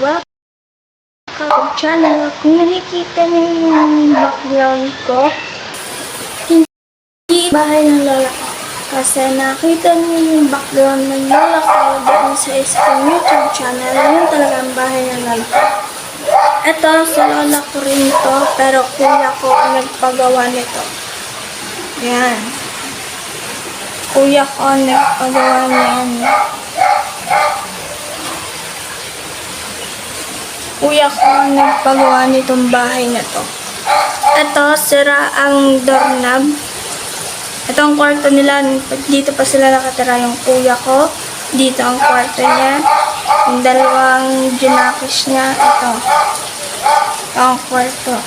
Welcome to channel. Kung nakikita niyo yung background ko, hindi bahay ng lola ko. Kasi nakita niyo yung background ng lola ko doon sa isang YouTube channel. Yun talaga ang bahay ng lola ko. Ito, sa lola ko rin to, pero kuya ko ang nagpagawa nito. Yan. Kuya ko ang nagpagawa niyan. Kuya ko ang nagpagawa nitong bahay na to. Ito, sira ang doorknob. Ito ang kwarto nila. Dito pa sila nakatira yung kuya ko. Dito ang kwarto niya. Yung dalawang junakis niya. Ito ang kwarto.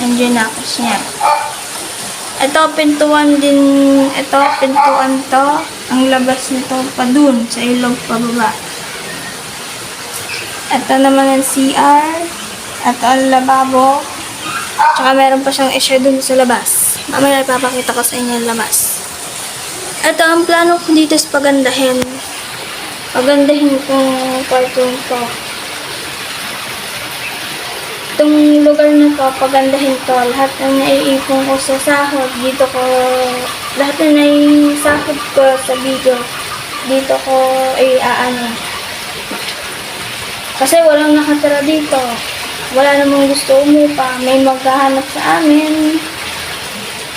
Ang junakis niya. Ito, pintuan din. Ito, pintuan to. Ang labas nito pa dun sa ilog pababa. Ito naman ang CR. Ito ang lababo. Tsaka meron pa siyang issue dun sa labas. Mamaya ipapakita ko sa inyo ang labas. Ito ang plano ko dito is pagandahin. Pagandahin kong kwarto ko. Itong lugar na to, pagandahin to. Lahat ng naiipon ko sa sahod, dito ko, lahat ng naisahod ko sa video, dito ko iaano. Kasi walang nakatira dito. Wala namang gusto umupa. May maghahanap sa amin.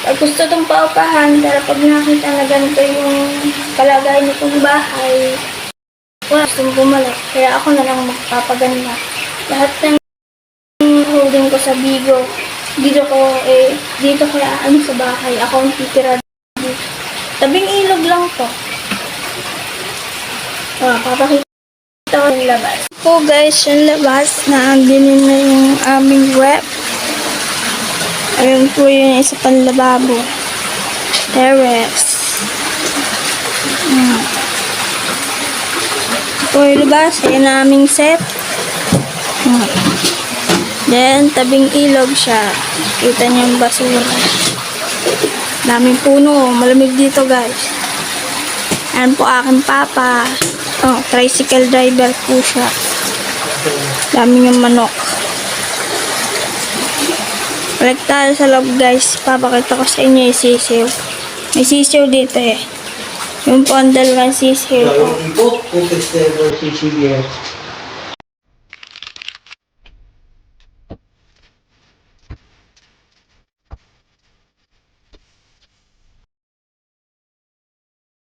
Pag gusto itong paupahan, pero pag nakita na ganito yung kalagayan nitong bahay, wala gustong bumalik. Kaya ako na lang magpapaganda. Lahat ng holding ko sa Bigo, dito kaya ano sa bahay. Ako ang titira dito. Tabing ilog lang to. Papakita ko yung labas. Po guys, yung labas na ginin na yung aming rep. Ayun po yung isa pang lababo. Terrace. Po yung labas, ayun na aming set. Then, tabing ilog siya. Kita niyo yung basura. Daming puno. Malamig dito guys. Ayan po aking papa. Oh, tricycle driver po siya. Dami yung manok. Balik tayo sa loob guys. Papakita ko sa inyo yung sisiw. May sisiw dito eh. Yung po ang dalawang sisiw. Yung ipot, kung test ever sisiw.